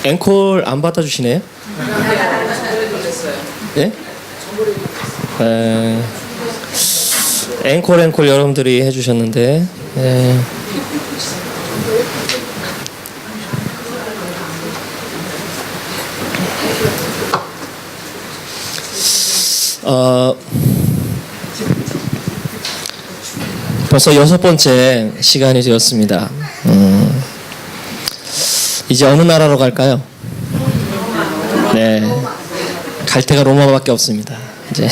앵콜 안 받아주시네요? 네? 앵콜 여러분들이 해주셨는데, 벌써 6번째 시간이 되었습니다. 이제 어느 나라로 갈까요? 네, 갈 데가 로마밖에 없습니다. 이제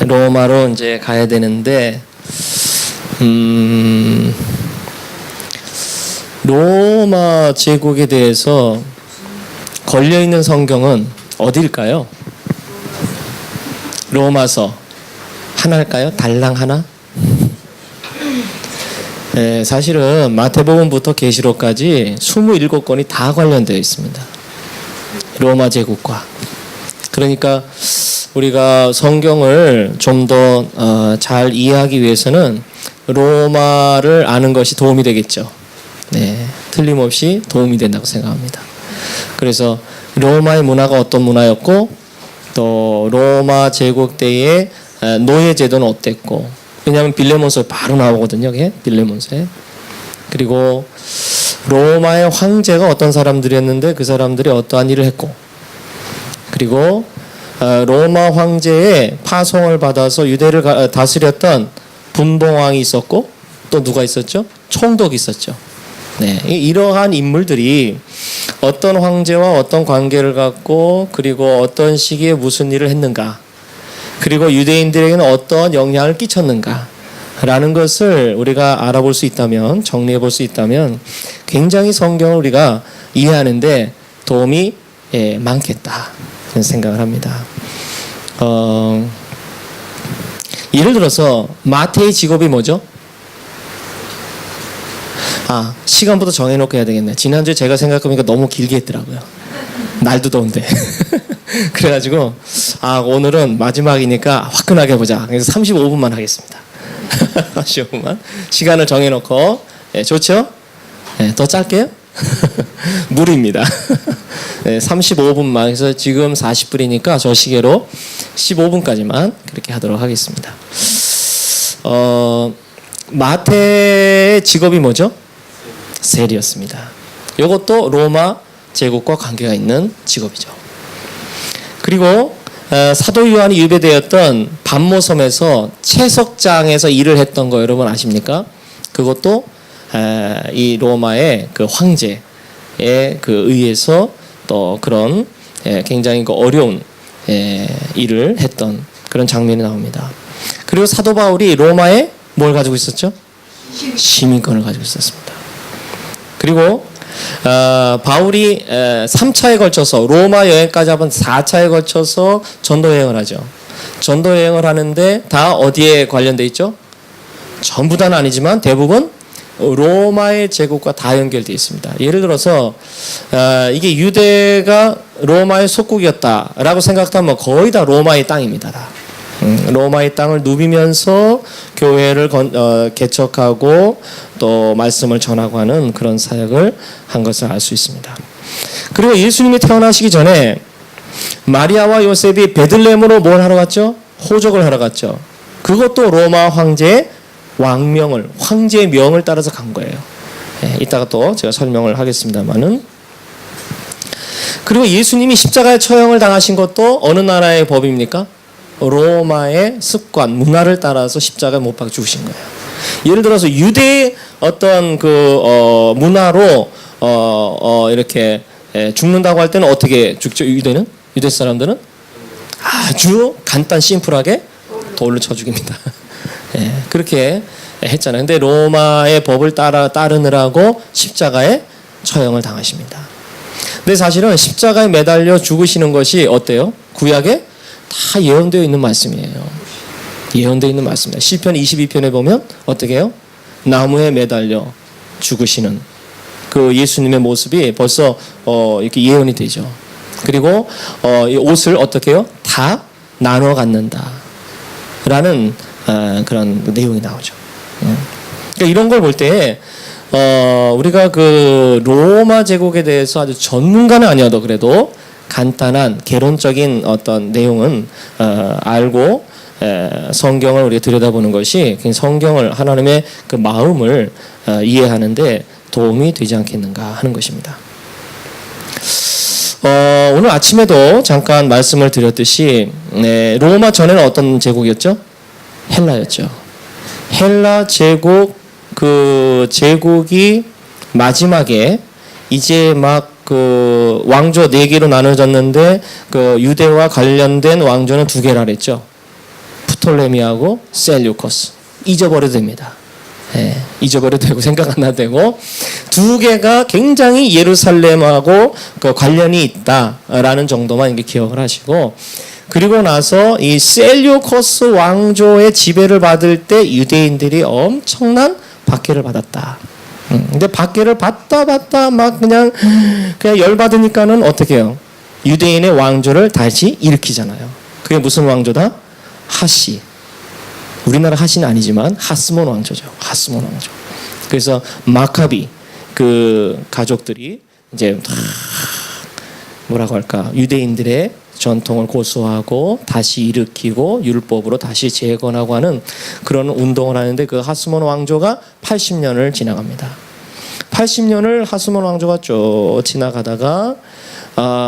로마로 이제 가야 되는데, 로마 제국에 대해서 걸려 있는 성경은 어디일까요? 로마서 하나일까요? 달랑 하나? 네, 사실은 마태복음부터 계시록까지 27권이 다 관련되어 있습니다. 로마 제국과. 그러니까 우리가 성경을 좀 더 잘 이해하기 위해서는 로마를 아는 것이 도움이 되겠죠. 네, 틀림없이 도움이 된다고 생각합니다. 그래서 로마의 문화가 어떤 문화였고, 또 로마 제국 때의 노예 제도는 어땠고, 왜냐하면 빌레몬서에 바로 나오거든요. 빌레몬서에. 그리고 로마의 황제가 어떤 사람들이었는데 그 사람들이 어떠한 일을 했고, 그리고 로마 황제의 파송을 받아서 유대를 다스렸던 분봉왕이 있었고, 또 누가 있었죠? 총독이 있었죠. 네, 이러한 인물들이 어떤 황제와 어떤 관계를 갖고, 그리고 어떤 시기에 무슨 일을 했는가, 그리고 유대인들에게는 어떤 영향을 끼쳤는가 라는 것을 우리가 알아볼 수 있다면, 정리해 볼 수 있다면 굉장히 성경을 우리가 이해하는데 도움이 많겠다 그런 생각을 합니다. 예를 들어서 마태의 직업이 뭐죠? 시간부터 정해놓고 해야 되겠네. 지난주에 제가 생각해보니까 너무 길게 했더라고요. 날도 더운데. 그래가지고 오늘은 마지막이니까 화끈하게 해보자. 그래서 35분만 하겠습니다. 35분만 시간을 정해놓고. 좋죠? 더 짧게요? 무리입니다. 35분만. 그래서 지금 40분이니까 저 시계로 15분까지만 그렇게 하도록 하겠습니다. 마태의 직업이 뭐죠? 세리였습니다. 이것도 로마 제국과 관계가 있는 직업이죠. 그리고 사도 요한이 유배되었던 반모섬에서 채석장에서 일을 했던 거 여러분 아십니까? 그것도 이 로마의 그 황제에 의해서 또 그런 굉장히 어려운 일을 했던 그런 장면이 나옵니다. 그리고 사도 바울이 로마에 뭘 가지고 있었죠? 시민권을 가지고 있었습니다. 그리고 바울이 3차에 걸쳐서 로마 여행까지 하면 4차에 걸쳐서 전도 여행을 하죠. 전도 여행을 하는데 다 어디에 관련돼 있죠? 전부 다는 아니지만 대부분 로마의 제국과 다 연결되어 있습니다. 예를 들어서 이게 유대가 로마의 속국이었다라고 생각하면 거의 다 로마의 땅입니다. 로마의 땅을 누비면서 교회를 개척하고 또 말씀을 전하고 하는 그런 사역을 한 것을 알 수 있습니다. 그리고 예수님이 태어나시기 전에 마리아와 요셉이 베들레헴으로 뭘 하러 갔죠? 호적을 하러 갔죠. 그것도 로마 황제의 왕명을, 황제의 명을 따라서 간 거예요. 이따가 또 제가 설명을 하겠습니다만은. 그리고 예수님이 십자가에 처형을 당하신 것도 어느 나라의 법입니까? 로마의 습관, 문화를 따라서 십자가에 못 박아 죽으신 거예요. 예를 들어서 유대의 어떤 문화로 이렇게 죽는다고 할 때는 어떻게 죽죠? 유대 사람들은 아주 간단 심플하게 돌로 쳐 죽입니다. 그렇게 했잖아요. 근데 로마의 법을 따르느라고 십자가에 처형을 당하십니다. 근데 사실은 십자가에 매달려 죽으시는 것이 어때요? 구약에 다 예언되어 있는 말씀이에요. 예언되어 있는 말씀입니다. 시편 22편에 보면 어떻게 해요? 나무에 매달려 죽으시는 그 예수님의 모습이 벌써 이렇게 예언이 되죠. 그리고 이 옷을 어떻게 해요? 다 나눠 갖는다 라는 그런 내용이 나오죠. 그러니까 이런 걸 볼 때 우리가 그 로마 제국에 대해서 아주 전문가는 아니어도 그래도 간단한 개론적인 어떤 내용은 알고 성경을 우리가 들여다보는 것이 성경을 하나님의 그 마음을 이해하는데 도움이 되지 않겠는가 하는 것입니다. 오늘 아침에도 잠깐 말씀을 드렸듯이 로마 전에는 어떤 제국이었죠? 헬라였죠. 헬라 제국 그 제국이 마지막에 이제 막 그 왕조 4개로 나눠졌는데 그 유대와 관련된 왕조는 2개라 그랬죠. 프톨레미하고 셀류커스. 잊어버려도 됩니다. 잊어버려도 되고 생각 안 나도 되고 2개가 굉장히 예루살렘하고 그 관련이 있다라는 정도만 이렇게 기억을 하시고, 그리고 나서 이 셀류커스 왕조의 지배를 받을 때 유대인들이 엄청난 박해를 받았다. 근데 박해를 받다 막 그냥 열받으니까는 어떻게 해요? 유대인의 왕조를 다시 일으키잖아요. 그게 무슨 왕조다? 하시. 우리나라 하시는 아니지만 하스몬 왕조죠. 하스몬 왕조. 그래서 마카비 그 가족들이 이제 뭐라고 할까? 유대인들의 전통을 고수하고 다시 일으키고 율법으로 다시 재건하고 하는 그런 운동을 하는데, 그 하스몬 왕조가 80년을 지나갑니다. 80년을 하스몬 왕조가 쭉 지나가다가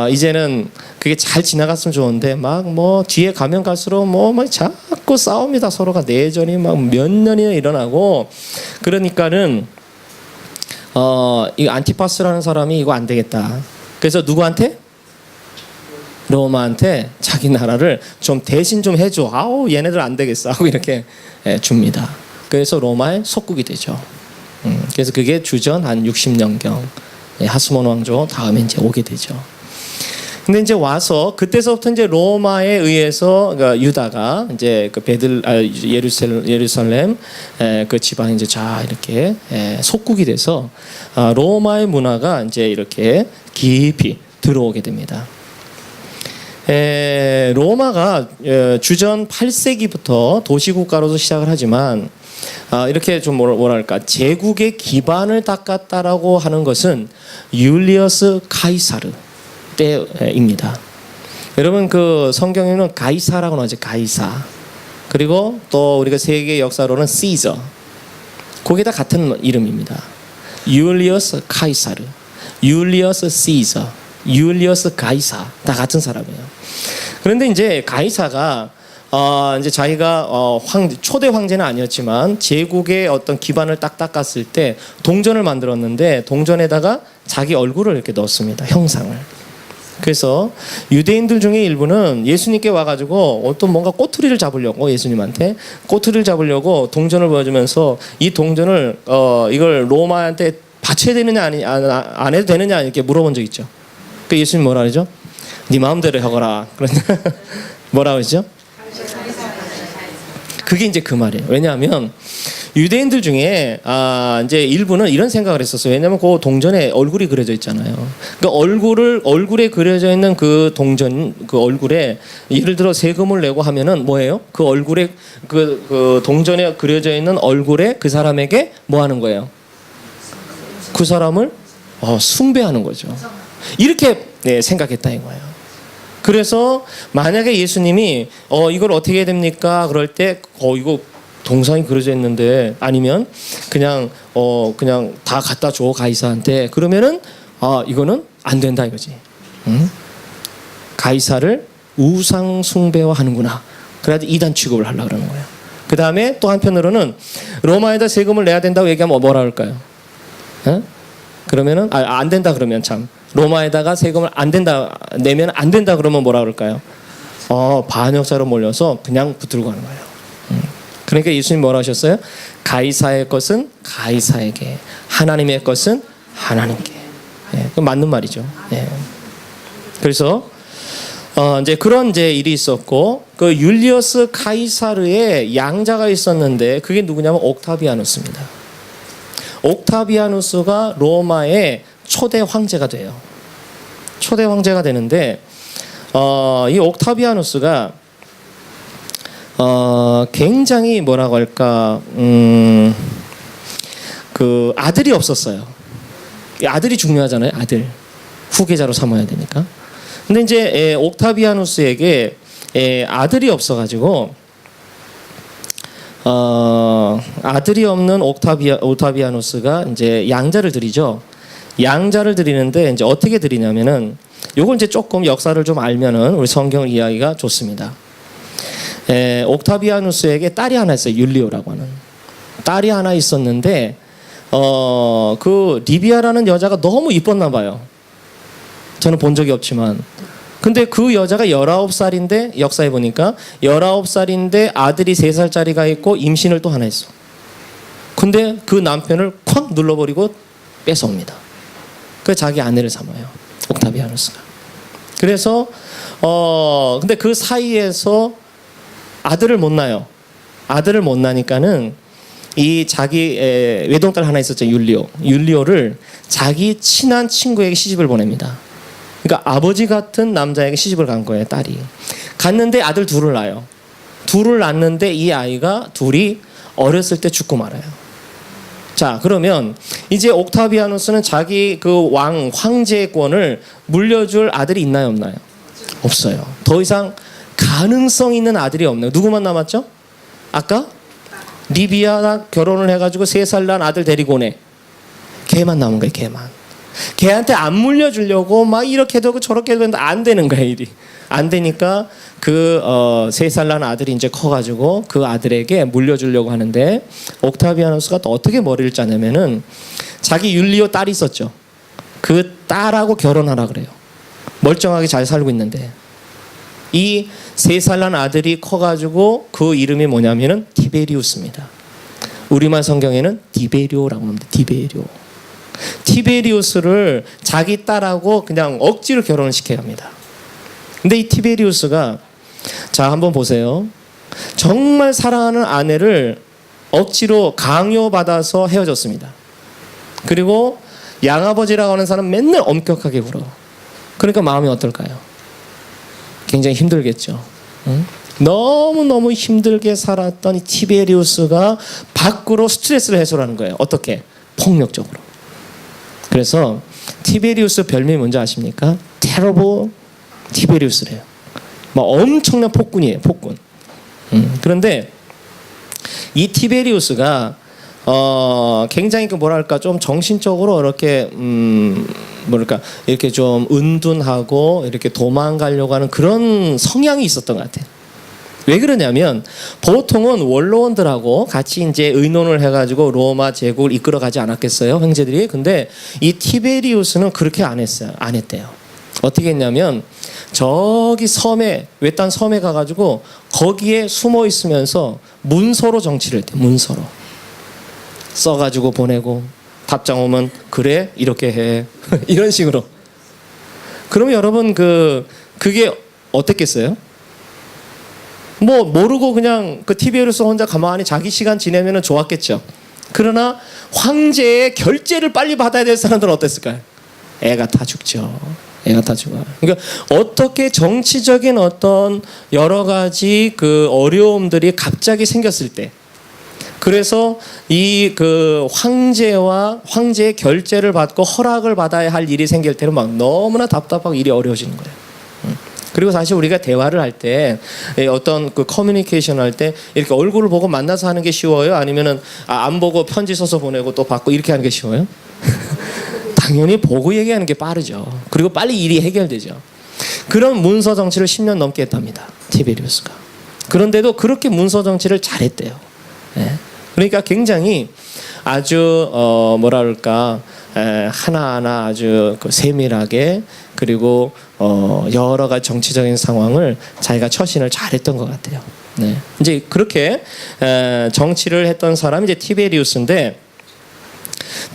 이제는 그게 잘 지나갔으면 좋은데 막 뭐 뒤에 가면 갈수록 뭐 막 자꾸 싸웁니다. 서로가 내전이 막 몇 년이나 일어나고, 그러니까는 이 안티파스라는 사람이 이거 안 되겠다. 그래서 누구한테? 로마한테 자기 나라를 좀 대신 좀 해줘. 아우 얘네들 안 되겠어 하고 이렇게 줍니다. 그래서 로마의 속국이 되죠. 그래서 그게 주전 한 60년경 하스몬 왕조 다음에 이제 오게 되죠. 근데 이제 와서 그때서부터 이제 로마에 의해서 그러니까 유다가 이제 그 예루살렘 그 지방에 이제 자 이렇게 속국이 돼서 로마의 문화가 이제 이렇게 깊이 들어오게 됩니다. 로마가 주전 8세기부터 도시국가로서 시작을 하지만 이렇게 좀 뭐랄까 제국의 기반을 닦았다라고 하는 것은 율리어스 카이사르 때입니다. 여러분 그 성경에는 가이사라고 나오죠. 가이사. 그리고 또 우리가 세계 역사로는 시저. 그게 다 같은 이름입니다. 율리어스 카이사르, 율리어스 시저, 율리어스 가이사 다 같은 사람이에요. 그런데 이제 가이사가 이제 자기가 초대 황제는 아니었지만 제국의 어떤 기반을 딱 닦았을 때 동전을 만들었는데 동전에다가 자기 얼굴을 이렇게 넣었습니다. 형상을. 그래서 유대인들 중에 일부는 예수님께 와가지고 어떤 뭔가 꼬투리를 잡으려고 예수님한테 꼬투리를 잡으려고 동전을 보여주면서 이 동전을 이걸 로마한테 바쳐야 되느냐 안 해도 되느냐 이렇게 물어본 적 있죠. 그 예수님 뭐라 그러죠? 네 마음대로 해거라. 그런데 뭐라 그러죠? 그게 이제 그 말이에요. 왜냐하면 유대인들 중에 이제 일부는 이런 생각을 했었어요. 왜냐하면 그 동전에 얼굴이 그려져 있잖아요. 그러니까 얼굴에 그려져 있는 그 동전 그 얼굴에 예를 들어 세금을 내고 하면은 뭐예요? 그 얼굴에 그 동전에 그려져 있는 얼굴에 그 사람에게 뭐 하는 거예요? 그 사람을 숭배하는 거죠. 이렇게 생각했다 이거예요. 그래서 만약에 예수님이 이걸 어떻게 해야 됩니까? 그럴 때 이거 동상이 그려져 있는데 아니면 그냥 다 갖다 줘 가이사한테 그러면은 이거는 안 된다 이거지. 응? 가이사를 우상 숭배화하는구나. 그래야지 이단 취급을 하려고 그러는 거예요. 그 다음에 또 한편으로는 로마에다 세금을 내야 된다고 얘기하면 뭐라 그럴까요? 응? 그러면은 안 된다 그러면 참 로마에다가 세금을 내면 안 된다 그러면 뭐라 그럴까요? 반역자로 몰려서 그냥 붙들고 가는 거예요. 그러니까 예수님 뭐라 하셨어요? 가이사의 것은 가이사에게, 하나님의 것은 하나님께. 그 맞는 말이죠. 그래서 이제 그런 이제 일이 있었고 그 율리어스 카이사르의 양자가 있었는데 그게 누구냐면 옥타비아누스입니다. 옥타비아누스가 로마의 초대 황제가 돼요. 초대 황제가 되는데 이 옥타비아누스가 굉장히 뭐라고 할까 그 아들이 없었어요. 이 아들이 중요하잖아요. 아들 후계자로 삼아야 되니까. 근데 이제 옥타비아누스에게 아들이 없어가지고 아들이 없는 옥타비아누스가 이제 양자를 드리죠. 양자를 드리는데 이제 어떻게 드리냐면은 요걸 이제 조금 역사를 좀 알면은 우리 성경을 이해하기가 좋습니다. 옥타비아누스에게 딸이 하나 있어요. 율리오라고 하는 딸이 하나 있었는데 그 리비아라는 여자가 너무 이뻤나 봐요. 저는 본 적이 없지만. 근데 그 여자가 19살인데 역사에 보니까 19살인데 아들이 3살짜리가 있고 임신을 또 하나 했어. 근데 그 남편을 콱 눌러버리고 뺏어옵니다. 그 자기 아내를 삼아요. 옥타비아누스가. 그래서 근데 그 사이에서 아들을 못 낳아요. 아들을 못 낳으니까는 이 자기 외동딸 하나 있었죠. 율리오를 자기 친한 친구에게 시집을 보냅니다. 그러니까 아버지 같은 남자에게 시집을 간 거예요. 딸이. 갔는데 아들 둘을 낳아요. 둘을 낳는데 이 아이가 둘이 어렸을 때 죽고 말아요. 자, 그러면 이제 옥타비아누스는 자기 그 황제권을 물려줄 아들이 있나요, 없나요? 없어요. 더 이상 가능성 있는 아들이 없네요. 누구만 남았죠? 아까 리비아가 결혼을 해가지고 3살 난 아들 데리고 오네. 걔만 남은 거예요. 걔만. 걔한테 안 물려주려고 막 이렇게 되고 저렇게 되는데 안 되는 거야. 일이 안 되니까 그 3살 난 아들이 이제 커가지고 그 아들에게 물려주려고 하는데 옥타비아누스가 또 어떻게 머리를 짜냐면은 자기 율리오 딸이 있었죠. 그 딸하고 결혼하라 그래요. 멀쩡하게 잘 살고 있는데 이 3살 난 아들이 커가지고 그 이름이 뭐냐면은 티베리우스입니다. 우리말 성경에는 디베리오라고 합니다. 티베리우스를 자기 딸하고 그냥 억지로 결혼을 시켜야 합니다. 근데 이 티베리우스가 자 한번 보세요. 정말 사랑하는 아내를 억지로 강요받아서 헤어졌습니다. 그리고 양아버지라고 하는 사람 맨날 엄격하게 굴어. 그러니까 마음이 어떨까요? 굉장히 힘들겠죠. 응? 너무너무 힘들게 살았던 이 티베리우스가 밖으로 스트레스를 해소하는 거예요. 어떻게? 폭력적으로. 그래서 티베리우스 별명이 뭔지 아십니까? 테러보 티베리우스래요. 막 엄청난 폭군이에요. 폭군. 그런데 이 티베리우스가 굉장히 그 뭐랄까 좀 정신적으로 이렇게 뭐랄까 이렇게 좀 은둔하고 이렇게 도망가려고 하는 그런 성향이 있었던 것 같아요. 왜 그러냐면 보통은 원로원들하고 같이 이제 의논을 해가지고 로마 제국을 이끌어가지 않았겠어요, 형제들이. 근데 이 티베리우스는 그렇게 안 했어요. 안 했대요. 어떻게 했냐면 저기 섬에 외딴 섬에 가가지고 거기에 숨어 있으면서 문서로 정치를 했대요. 문서로 써가지고 보내고 답장 오면 그래 이렇게 해 이런 식으로. 그러면 여러분 그게 어땠겠어요? 뭐 모르고 그냥 그 티베리우스 혼자 가만히 자기 시간 지내면은 좋았겠죠. 그러나 황제의 결제를 빨리 받아야 될 사람들은 어땠을까요? 애가 다 죽죠. 애가 다 죽어요. 그러니까 어떻게 정치적인 어떤 여러 가지 그 어려움들이 갑자기 생겼을 때, 그래서 이 그 황제의 결제를 받고 허락을 받아야 할 일이 생길 때는 막 너무나 답답하고 일이 어려워지는 거예요. 그리고 사실 우리가 대화를 할 때 어떤 그 커뮤니케이션 할 때 이렇게 얼굴을 보고 만나서 하는 게 쉬워요? 아니면은 안 보고 편지 써서 보내고 또 받고 이렇게 하는 게 쉬워요? 당연히 보고 얘기하는 게 빠르죠. 그리고 빨리 일이 해결되죠. 그런 문서 정치를 10년 넘게 했답니다. 티베리우스가. 그런데도 그렇게 문서 정치를 잘했대요. 네. 그러니까 굉장히 아주 뭐랄까 하나하나 아주 그 세밀하게 그리고 여러 가지 정치적인 상황을 자기가 처신을 잘했던 것 같아요. 네. 이제 그렇게 정치를 했던 사람이 이제 티베리우스인데,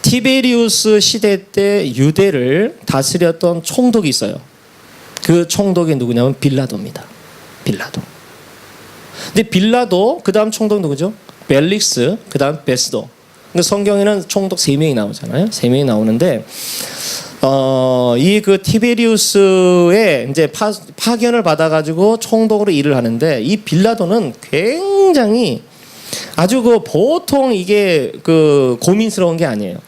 티베리우스 시대 때 유대를 다스렸던 총독이 있어요. 그 총독이 누구냐면 빌라도입니다. 빌라도. 근데 빌라도 그 다음 총독 누구죠? 벨릭스, 그 다음 베스도. 성경에는 총독 3명이 나오잖아요. 3명이 나오는데 이 그 티베리우스의 이제 파견을 받아가지고 총독으로 일을 하는데, 이 빌라도는 굉장히 아주 그 보통 이게 그 고민스러운 게 아니에요.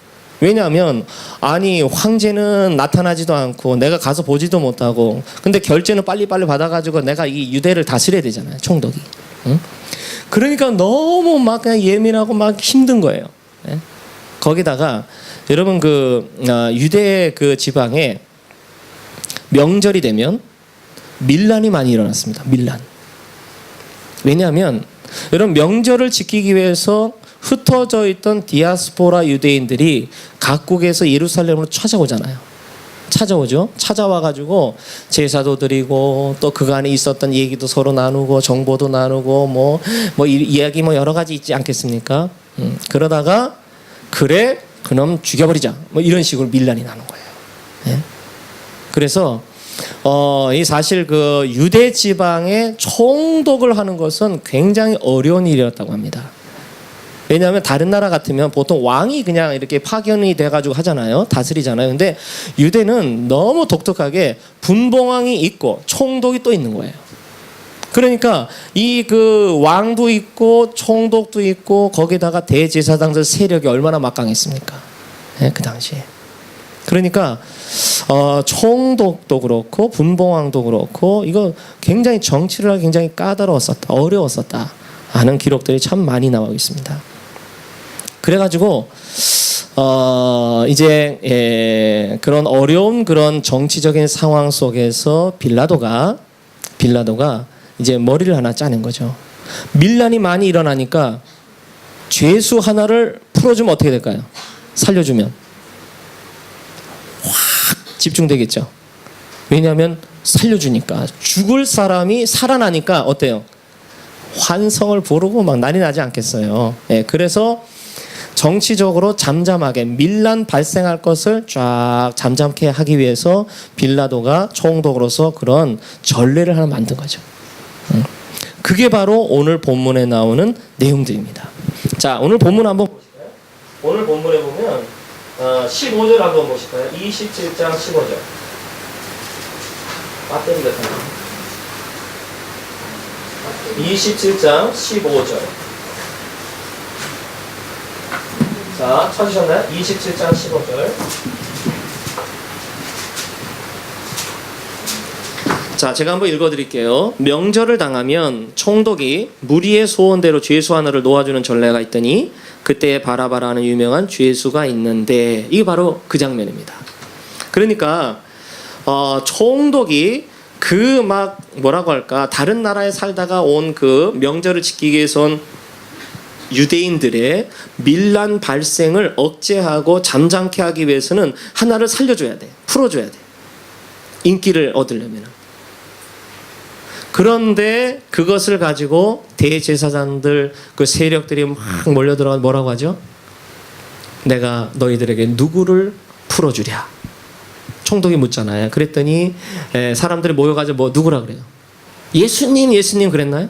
왜냐하면 아니 황제는 나타나지도 않고 내가 가서 보지도 못하고 근데 결제는 빨리빨리 받아가지고 내가 이 유대를 다스려야 되잖아요. 총독이. 응? 그러니까 너무 막 그냥 예민하고 막 힘든 거예요. 예? 거기다가 여러분 그 유대 그 지방에 명절이 되면 밀란이 많이 일어났습니다. 밀란. 왜냐하면 여러분 명절을 지키기 위해서 흩어져 있던 디아스포라 유대인들이 각국에서 예루살렘으로 찾아오잖아요. 찾아오죠. 찾아와가지고 제사도 드리고 또 그간에 있었던 얘기도 서로 나누고 정보도 나누고 뭐 이야기 뭐 여러 가지 있지 않겠습니까? 그러다가 그래 그놈 죽여버리자 뭐 이런 식으로 밀란이 나는 거예요. 예? 그래서 이 사실 그 유대 지방에 총독을 하는 것은 굉장히 어려운 일이었다고 합니다. 왜냐하면 다른 나라 같으면 보통 왕이 그냥 이렇게 파견이 돼가지고 하잖아요. 다스리잖아요. 근데 유대는 너무 독특하게 분봉왕이 있고 총독이 또 있는 거예요. 그러니까 이 그 왕도 있고 총독도 있고 거기다가 대제사장들 세력이 얼마나 막강했습니까? 네, 그 당시에. 그러니까 총독도 그렇고 분봉왕도 그렇고 이거 굉장히 정치를 하기 굉장히 까다로웠었다. 어려웠었다 하는 기록들이 참 많이 나오고 있습니다. 그래가지고 이제 그런 어려운 그런 정치적인 상황 속에서 빌라도가 이제 머리를 하나 짜낸 거죠. 밀란이 많이 일어나니까 죄수 하나를 풀어주면 어떻게 될까요? 살려주면 확 집중되겠죠. 왜냐하면 살려주니까 죽을 사람이 살아나니까 어때요? 환성을 부르고 막 난리 나지 않겠어요. 예, 그래서 정치적으로 잠잠하게 밀란 발생할 것을 쫙 잠잠케 하기 위해서 빌라도가 총독으로서 그런 전례를 하나 만든 거죠. 그게 바로 오늘 본문에 나오는 내용들입니다. 자, 오늘 본문 한번 보실까요? 오늘 본문에 보면 15절 한번 보실까요? 27장 15절. 배터리가 다 27장 15절. 자, 찾으셨나요? 27장 15절. 자, 제가 한번 읽어드릴게요. 명절을 당하면 총독이 무리의 소원대로 죄수 하나를 놓아주는 전례가 있더니 그때 바라바라는 유명한 죄수가 있는데 이게 바로 그 장면입니다. 그러니까 총독이 그 막 뭐라고 할까 다른 나라에 살다가 온 그 명절을 지키기 위해서 온 유대인들의 밀란 발생을 억제하고 잠잠케 하기 위해서는 하나를 살려줘야 돼. 풀어줘야 돼. 인기를 얻으려면. 그런데 그것을 가지고 대제사장들 그 세력들이 막 몰려들어가 뭐라고 하죠? 내가 너희들에게 누구를 풀어주랴. 총독이 묻잖아요. 그랬더니 사람들이 모여가지고 뭐 누구라 그래요? 예수님 그랬나요?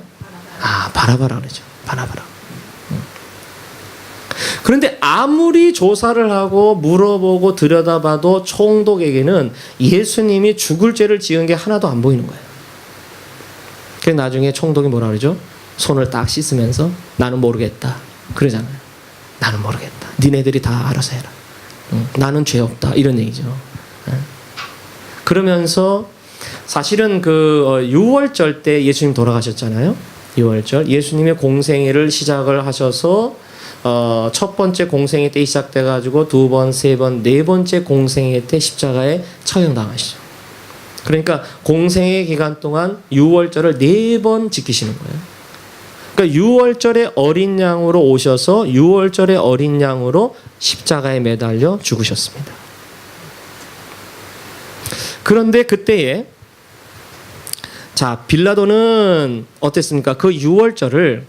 바라바라 그러죠. 바라바라. 그런데 아무리 조사를 하고 물어보고 들여다봐도 총독에게는 예수님이 죽을 죄를 지은 게 하나도 안 보이는 거예요. 그래서 나중에 총독이 뭐라 그러죠? 손을 딱 씻으면서 나는 모르겠다. 그러잖아요. 나는 모르겠다. 니네들이 다 알아서 해라. 나는 죄 없다. 이런 얘기죠. 그러면서 사실은 그 6월절 때 예수님 돌아가셨잖아요. 6월절. 예수님의 공생애를 시작을 하셔서 첫 번째 공생애 때 시작돼 가지고 두 번, 세 번, 네 번째 공생애 때 십자가에 처형당하시죠. 그러니까 공생애 기간 동안 6월절을 4번 지키시는 거예요. 그러니까 6월절에 어린 양으로 오셔서 6월절에 어린 양으로 십자가에 매달려 죽으셨습니다. 그런데 그때에 자 빌라도는 어땠습니까? 그 6월절을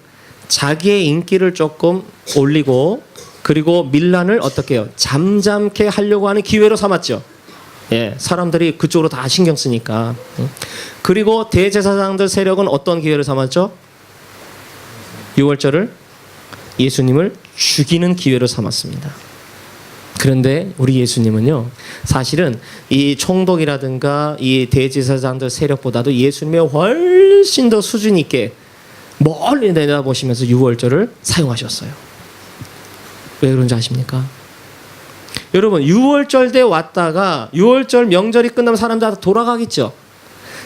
자기의 인기를 조금 올리고 그리고 밀란을 어떻게 해요? 잠잠케 하려고 하는 기회로 삼았죠. 예, 사람들이 그쪽으로 다 신경 쓰니까. 그리고 대제사장들 세력은 어떤 기회를 삼았죠? 6월절을 예수님을 죽이는 기회로 삼았습니다. 그런데 우리 예수님은요, 사실은 이 총독이라든가 이 대제사장들 세력보다도 예수님의 훨씬 더 수준 있게 멀리 내다보시면서 유월절을 사용하셨어요. 왜 그런지 아십니까? 여러분, 유월절 때 왔다가 유월절 명절이 끝나면 사람들 다 돌아가겠죠.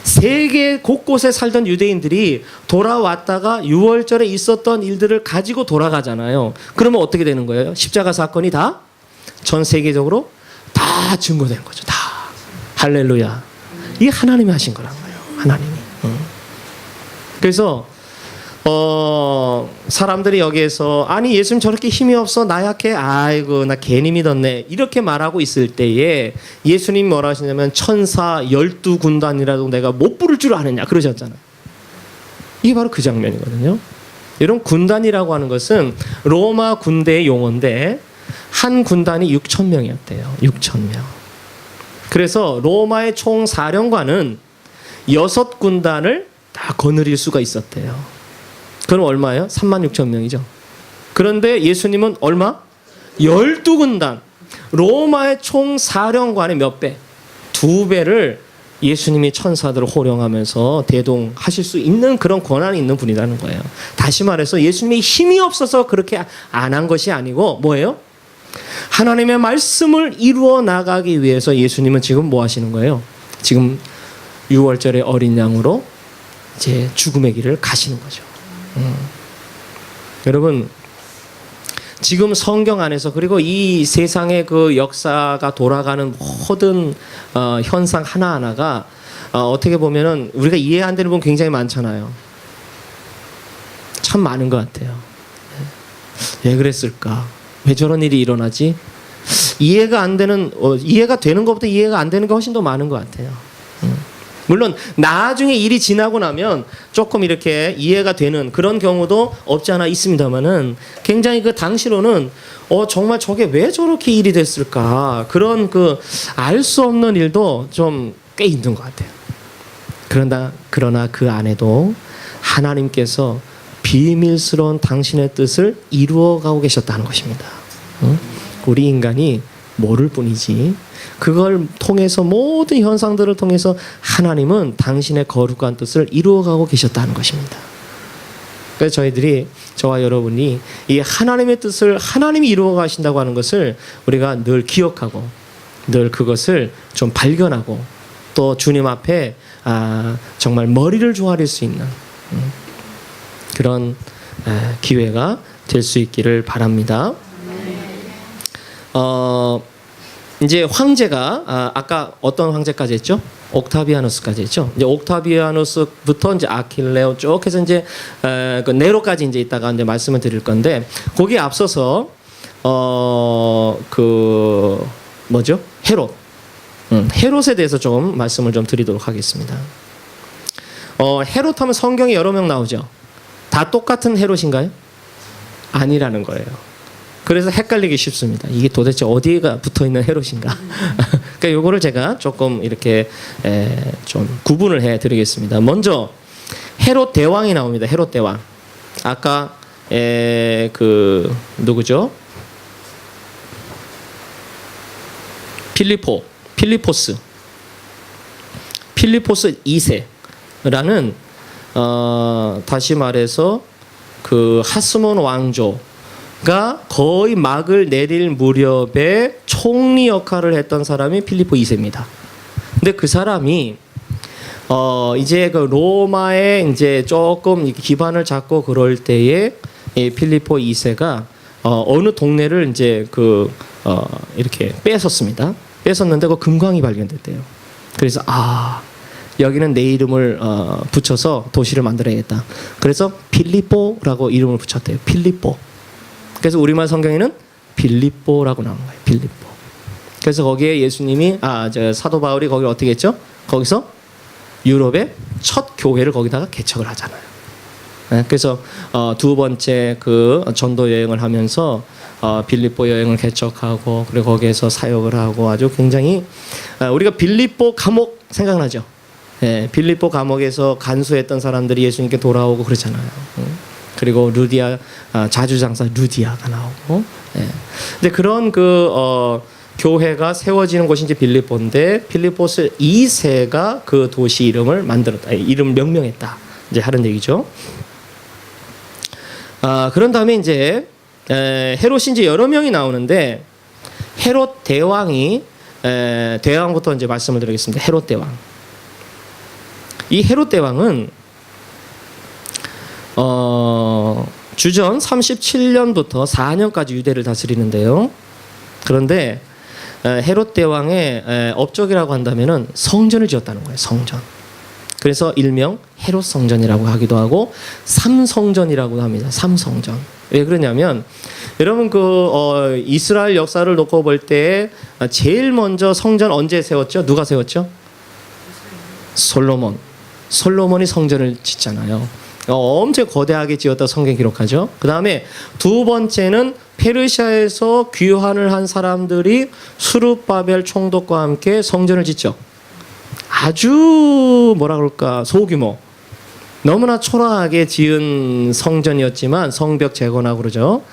세계 곳곳에 살던 유대인들이 돌아왔다가 유월절에 있었던 일들을 가지고 돌아가잖아요. 그러면 어떻게 되는 거예요? 십자가 사건이 다 전 세계적으로 다 증거되는 거죠. 다. 할렐루야. 이게 하나님이 하신 거란 거예요. 하나님이. 그래서 사람들이 여기에서 아니 예수님 저렇게 힘이 없어 나 약해 아이고 나 괜히 믿었네 이렇게 말하고 있을 때에 예수님 뭐라 하시냐면 천사 12군단이라도 내가 못 부를 줄 아느냐 그러셨잖아요. 이게 바로 그 장면이거든요. 여러분 군단이라고 하는 것은 로마 군대의 용어인데 한 군단이 6,000명이었대요. 6,000명. 그래서 로마의 총사령관은 6군단을 다 거느릴 수가 있었대요. 그럼 얼마예요? 36,000명이죠. 그런데 예수님은 얼마? 12군단. 로마의 총사령관의 몇 배? 2배를 예수님이 천사들을 호령하면서 대동하실 수 있는 그런 권한이 있는 분이라는 거예요. 다시 말해서 예수님이 힘이 없어서 그렇게 안 한 것이 아니고 뭐예요? 하나님의 말씀을 이루어 나가기 위해서 예수님은 지금 뭐 하시는 거예요? 지금 6월절의 어린 양으로 이제 죽음의 길을 가시는 거죠. 여러분 지금 성경 안에서 그리고 이 세상의 그 역사가 돌아가는 모든 현상 하나하나가 어떻게 보면은 우리가 이해 안 되는 부분 굉장히 많잖아요. 참 많은 것 같아요. 왜 그랬을까? 왜 저런 일이 일어나지? 이해가 안 되는 이해가 되는 것보다 이해가 안 되는 게 훨씬 더 많은 것 같아요. 물론 나중에 일이 지나고 나면 조금 이렇게 이해가 되는 그런 경우도 없지 않아 있습니다만은 굉장히 그 당시로는 정말 저게 왜 저렇게 일이 됐을까 그런 그 알 수 없는 일도 좀 꽤 있는 것 같아요. 그러나 그 안에도 하나님께서 비밀스러운 당신의 뜻을 이루어가고 계셨다는 것입니다. 우리 인간이 모를 뿐이지 그걸 통해서 모든 현상들을 통해서 하나님은 당신의 거룩한 뜻을 이루어가고 계셨다는 것입니다. 그래서 저와 여러분이 이 하나님의 뜻을 하나님이 이루어가신다고 하는 것을 우리가 늘 기억하고 늘 그것을 좀 발견하고 또 주님 앞에 정말 머리를 조아릴 수 있는 그런 기회가 될 수 있기를 바랍니다. 이제 황제가 아까 어떤 황제까지 했죠? 옥타비아누스까지 했죠. 이제 옥타비아누스부터 이제 아킬레오 쭉 해서 이제 그 네로까지 이제 이따가 이제 말씀을 드릴 건데 거기에 앞서서 그 뭐죠? 헤롯. 헤롯에 대해서 좀 말씀을 좀 드리도록 하겠습니다. 헤롯 하면 성경에 여러 명 나오죠. 다 똑같은 헤롯인가요? 아니라는 거예요. 그래서 헷갈리기 쉽습니다. 이게 도대체 어디가 붙어 있는 헤롯인가? 그러니까 요거를 제가 조금 이렇게 좀 구분을 해 드리겠습니다. 먼저 헤롯 대왕이 나옵니다. 헤롯 대왕. 아까 그 누구죠? 필리포스 2세라는 다시 말해서 그 하스몬 왕조가 거의 막을 내릴 무렵에 총리 역할을 했던 사람이 필리포 2세입니다. 근데 그 사람이 이제 그 로마에 이제 조금 기반을 잡고 그럴 때에 이 필리포 2세가 어느 동네를 이제 이렇게 뺏었습니다. 뺏었는데 그 금광이 발견됐대요. 그래서 여기는 내 이름을 붙여서 도시를 만들어야겠다. 그래서 필리포라고 이름을 붙였대요. 필리포. 그래서 우리말 성경에는 빌립보라고 나온 거예요. 빌립보. 그래서 거기에 예수님이 사도 바울이 거기 어떻게 했죠? 거기서 유럽의 첫 교회를 거기다가 개척을 하잖아요. 그래서 두 번째 그 전도 여행을 하면서 빌립보 여행을 개척하고 그리고 거기에서 사역을 하고 아주 굉장히 우리가 빌립보 감옥 생각나죠? 빌립보 감옥에서 간수했던 사람들이 예수님께 돌아오고 그러잖아요. 그리고 루디아 자주장사 루디아가 나오고. 근데 그런 교회가 세워지는 곳이 이제 빌립보인데 필리포스 2세가 그 도시 이름을 만들었다. 이름 명명했다. 이제 하는 얘기죠. 그런 다음에 이제 헤롯이 이제 여러 명이 나오는데 헤롯 대왕이 대왕부터 이제 말씀을 드리겠습니다. 헤롯 대왕. 이 헤롯 대왕은 주전 37년부터 4년까지 유대를 다스리는데요. 그런데 헤롯 대왕의 업적이라고 한다면은 성전을 지었다는 거예요. 성전. 그래서 일명 헤롯 성전이라고 하기도 하고 삼성전이라고 합니다. 삼성전. 왜 그러냐면 여러분 이스라엘 역사를 놓고 볼 때 제일 먼저 성전 언제 세웠죠? 누가 세웠죠? 솔로몬. 솔로몬이 성전을 짓잖아요. 엄청 거대하게 지었다 성경 기록하죠. 그 다음에 두 번째는 페르시아에서 귀환을 한 사람들이 수르바벨 총독과 함께 성전을 짓죠. 아주 뭐라 그럴까 소규모 너무나 초라하게 지은 성전이었지만 성벽 재건하고 그러죠.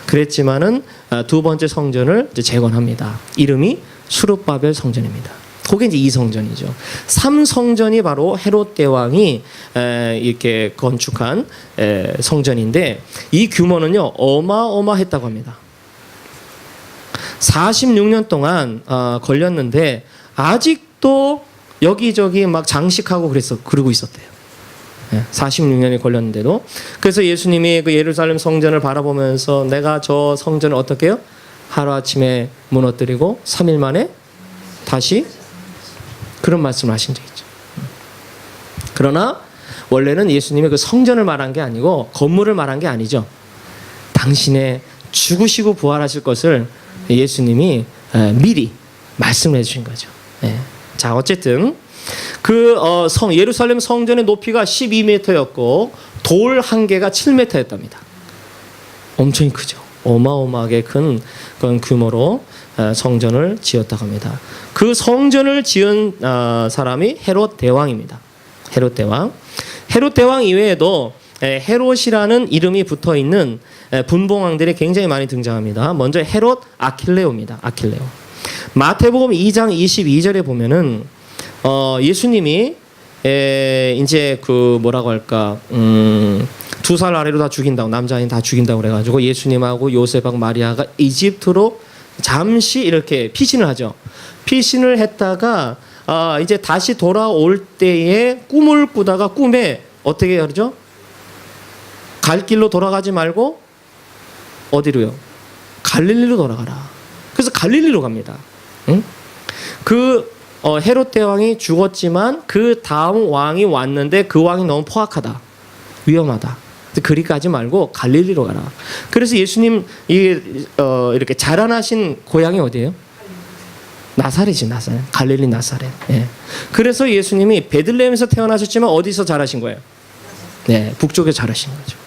그랬지만은 두 번째 성전을 이제 재건합니다. 이름이 수르바벨 성전입니다. 그게 이제 2성전이죠. 3성전이 바로 헤롯 대왕이 이렇게 건축한 성전인데 이 규모는요 어마어마했다고 합니다. 46년 동안 걸렸는데 아직도 여기저기 막 장식하고 그러고 있었대요. 46년이 걸렸는데도. 그래서 예수님이 그 예루살렘 성전을 바라보면서 내가 저 성전을 어떻게 해요? 하루아침에 무너뜨리고 3일 만에 다시 그런 말씀을 하신 적이 있죠. 그러나 원래는 예수님이 그 성전을 말한 게 아니고 건물을 말한 게 아니죠. 당신의 죽으시고 부활하실 것을 예수님이 미리 말씀을 해주신 거죠. 자, 어쨌든 예루살렘 성전의 높이가 12m였고 돌 한 개가 7m였답니다. 엄청 크죠. 어마어마하게 큰 그런 규모로 성전을 지었다고 합니다. 그 성전을 지은 사람이 헤롯 대왕입니다. 헤롯 대왕. 헤롯 대왕 이외에도 헤롯이라는 이름이 붙어 있는 분봉왕들이 굉장히 많이 등장합니다. 먼저 헤롯 아킬레오입니다. 아킬레오. 마태복음 2장 22절에 보면은 예수님이 이제 그 뭐라고 할까 2살 아래로 다 죽인다고 남자인 다 죽인다고 그래가지고 예수님하고 요셉하고 마리아가 이집트로 잠시 이렇게 피신을 하죠. 피신을 했다가 이제 다시 돌아올 때에 꿈을 꾸다가 꿈에 어떻게 하죠? 갈 길로 돌아가지 말고 어디로요? 갈릴리로 돌아가라. 그래서 갈릴리로 갑니다. 응? 헤롯 대왕이 죽었지만 그 다음 왕이 왔는데 그 왕이 너무 포악하다. 위험하다. 그리 가지 말고 갈릴리로 가라. 그래서 예수님 이렇게 자라나신 고향이 어디예요? 나사렛이 나사렛. 갈릴리 나사렛. 예. 그래서 예수님이 베들레헴에서 태어나셨지만 어디서 자라신 거예요? 네, 북쪽에 자라신 거죠.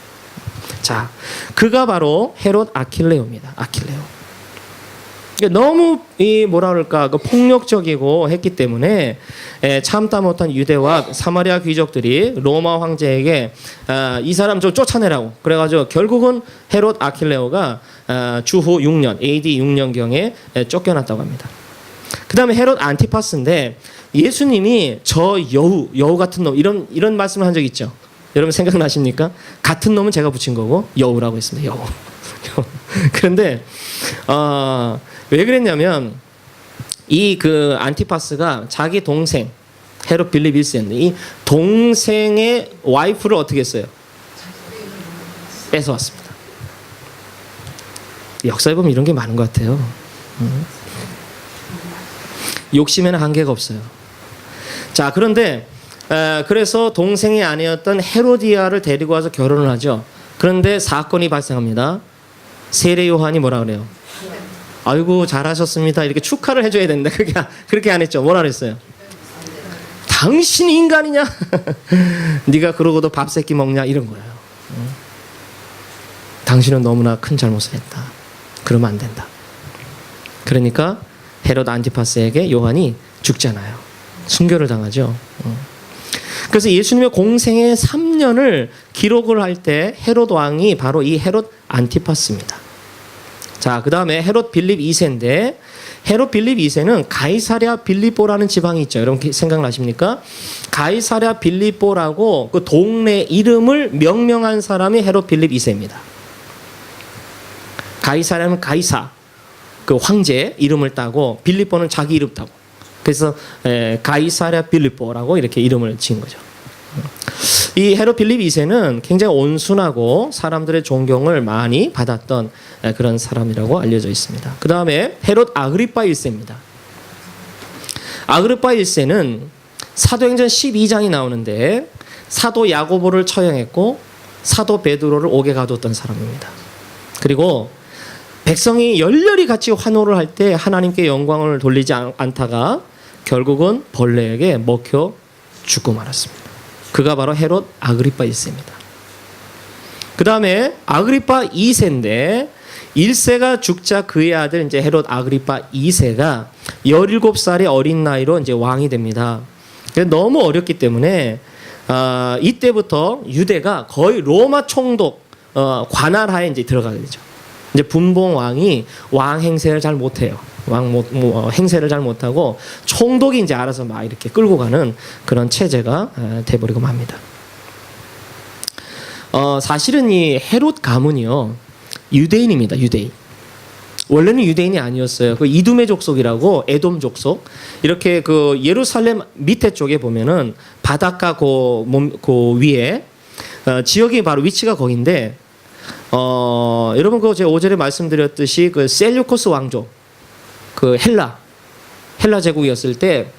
자, 그가 바로 헤롯 아킬레오입니다. 아킬레오. 너무 뭐라 그럴까 폭력적이고 했기 때문에 참다 못한 유대와 사마리아 귀족들이 로마 황제에게 이 사람 좀 쫓아내라고 그래가지고 결국은 헤롯 아킬레오가 주후 6년 AD 6년경에 쫓겨났다고 합니다. 그 다음에 헤롯 안티파스인데 예수님이 저 여우 같은 놈 이런 말씀을 한 적 있죠. 여러분 생각나십니까? 같은 놈은 제가 붙인 거고 여우라고 했습니다. 여우. 그런데 왜 그랬냐면 이 안티파스가 자기 동생 헤롯 빌립 1세인데 이 동생의 와이프를 어떻게 했어요? 뺏어왔습니다. 역사에 보면 이런 게 많은 것 같아요. 욕심에는 한계가 없어요. 자, 그런데 그래서 동생이 아니었던 헤로디아를 데리고 와서 결혼을 하죠. 그런데 사건이 발생합니다. 세례 요한이 뭐라 그래요? 아이고 잘하셨습니다. 이렇게 축하를 해줘야 된다. 그렇게 안 했죠. 뭐라 그랬어요? 당신이 인간이냐? 네가 그러고도 밥 세끼 먹냐? 이런 거예요. 당신은 너무나 큰 잘못을 했다. 그러면 안 된다. 그러니까 헤롯 안티파스에게 요한이 죽잖아요. 순교를 당하죠. 그래서 예수님의 공생의 3년을 기록을 할 때 헤롯 왕이 바로 이 헤롯 안티파스입니다. 자, 그 다음에 헤롯 빌립 2세인데 헤롯 빌립 2세는 가이사랴 빌립보라는 지방이 있죠. 여러분 생각나십니까? 가이사랴 빌립보라고 그 동네 이름을 명명한 사람이 헤롯 빌립 2세입니다. 가이사랴는 가이사 그 황제 이름을 따고 빌립보는 자기 이름 따고 그래서 가이사랴 빌립보라고 이렇게 이름을 지은 거죠. 이 헤롯 빌립 2세는 굉장히 온순하고 사람들의 존경을 많이 받았던 그런 사람이라고 알려져 있습니다. 그 다음에 헤롯 아그리파 1세입니다. 아그리파 1세는 사도행전 12장이 나오는데 사도 야고보를 처형했고 사도 베드로를 옥에 가뒀던 사람입니다. 그리고 백성이 열렬히 같이 환호를 할 때 하나님께 영광을 돌리지 않다가 결국은 벌레에게 먹혀 죽고 말았습니다. 그가 바로 헤롯 아그리파 1세입니다. 그 다음에 아그리파 2세인데 1세가 죽자 그의 아들 이제 헤롯 아그리파 2세가 17살의 어린 나이로 이제 왕이 됩니다. 너무 어렸기 때문에 이때부터 유대가 거의 로마 총독 관할하에 이제 들어가게 되죠. 이제 분봉 왕이 왕 행세를 잘 못해요. 행세를 잘 못하고 총독이 이제 알아서 막 이렇게 끌고 가는 그런 체제가 돼버리고 맙니다. 사실은 이 헤롯 가문이요 유대인입니다. 유대인. 원래는 유대인이 아니었어요. 그 이두메 족속이라고 에돔 족속 이렇게 그 예루살렘 밑에 쪽에 보면은 바닷가 그 위에 지역이 바로 위치가 거긴데 여러분 그 제가 5절에 말씀드렸듯이 그 셀류코스 왕족 그 헬라 제국이었을 때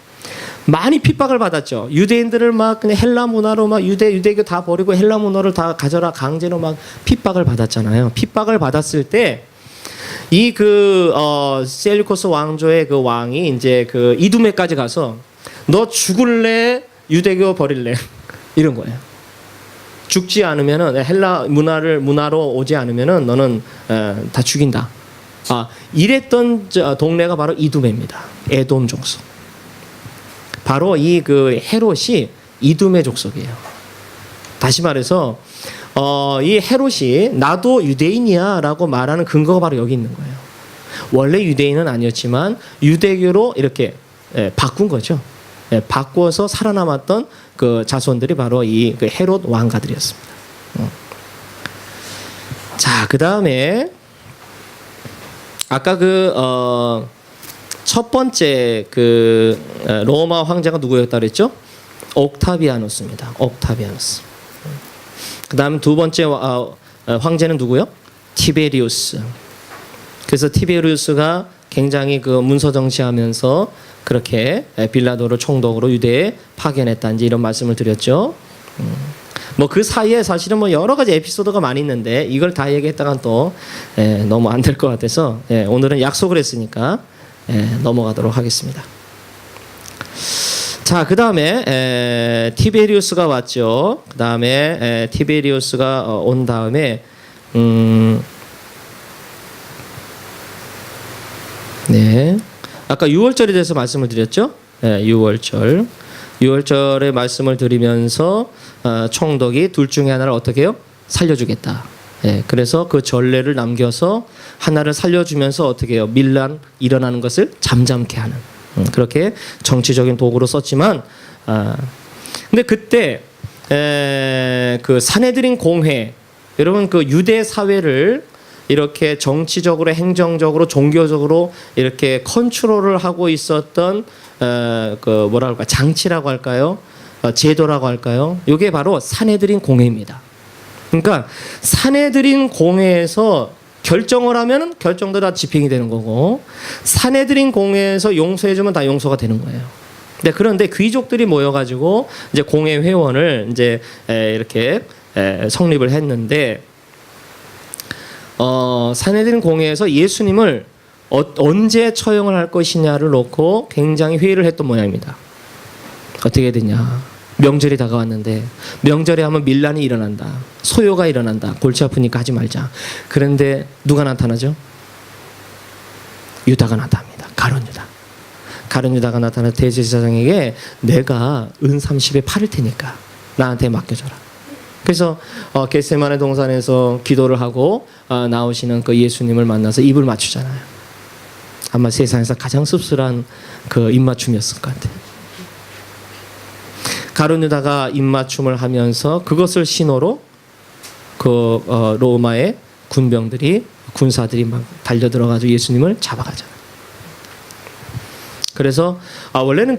많이 핍박을 받았죠. 유대인들을 막 그냥 헬라 문화로 막 유대교 다 버리고 헬라 문화를 다 가져라 강제로 막 핍박을 받았잖아요. 핍박을 받았을 때 이 그 셀류코스 왕조의 그 왕이 이제 그 이두메까지 가서 너 죽을래 유대교 버릴래 이런 거예요. 죽지 않으면은 헬라 문화로 오지 않으면은 너는 다 죽인다. 이랬던 동네가 바로 이두메입니다. 에돔 족속. 바로 이 그 헤롯이 이두메 족속이에요. 다시 말해서 이 헤롯이 나도 유대인이야라고 말하는 근거가 바로 여기 있는 거예요. 원래 유대인은 아니었지만 유대교로 이렇게 바꾼 거죠. 바꾸어서 살아남았던 그 자손들이 바로 이 그 헤롯 왕가들이었습니다. 자, 그 다음에 아까 그 첫 번째 그 로마 황제가 누구였다 그랬죠? 옥타비아누스입니다. 옥타비아누스. 그 다음 두 번째 황제는 누구요? 티베리우스. 그래서 티베리우스가 굉장히 그 문서 정치하면서 그렇게 빌라도를 총독으로 유대에 파견했다 이제 이런 말씀을 드렸죠. 뭐 그 사이에 사실은 뭐 여러 가지 에피소드가 많이 있는데 이걸 다 얘기했다간 또 너무 안 될 것 같아서 오늘은 약속을 했으니까 넘어가도록 하겠습니다. 자, 그 다음에 티베리우스가 왔죠. 그 다음에 티베리우스가 온 다음에 아까 6월절에 대해서 말씀을 드렸죠. 6월절의 말씀을 드리면서 총독이 둘 중에 하나를 어떻게 해요? 살려주겠다. 그래서 그 전례를 남겨서 하나를 살려주면서 어떻게 해요? 밀란 일어나는 것을 잠잠케 하는 그렇게 정치적인 도구로 썼지만 근데 그때 그 사내들인 공회 여러분 그 유대 사회를 이렇게 정치적으로 행정적으로 종교적으로 이렇게 컨트롤을 하고 있었던 그 뭐라 할까 장치라고 할까요? 제도라고 할까요? 이게 바로 사내들인 공회입니다. 그러니까 사내들인 공회에서 결정을 하면 결정도 다 집행이 되는 거고 사내들인 공회에서 용서해주면 다 용서가 되는 거예요. 그런데 귀족들이 모여가지고 이제 공회 회원을 이제 이렇게 성립을 했는데 사내들인 공회에서 예수님을 언제 처형을 할 것이냐를 놓고 굉장히 회의를 했던 모양입니다. 어떻게 되냐? 명절이 다가왔는데 명절에 하면 밀란이 일어난다. 소요가 일어난다. 골치 아프니까 하지 말자. 그런데 누가 나타나죠? 유다가 나타납니다. 가룟 유다. 가룟 유다가 나타나 대제사장에게 내가 은 30에 팔을 테니까 나한테 맡겨줘라. 그래서 겟세마네 동산에서 기도를 하고 나오시는 그 예수님을 만나서 입을 맞추잖아요. 아마 세상에서 가장 씁쓸한 그 입맞춤이었을 것 같아요. 가룟 유다가 입맞춤을 하면서 그것을 신호로 그 로마의 군병들이 군사들이 막 달려들어가지고 예수님을 잡아가잖아요. 그래서 원래는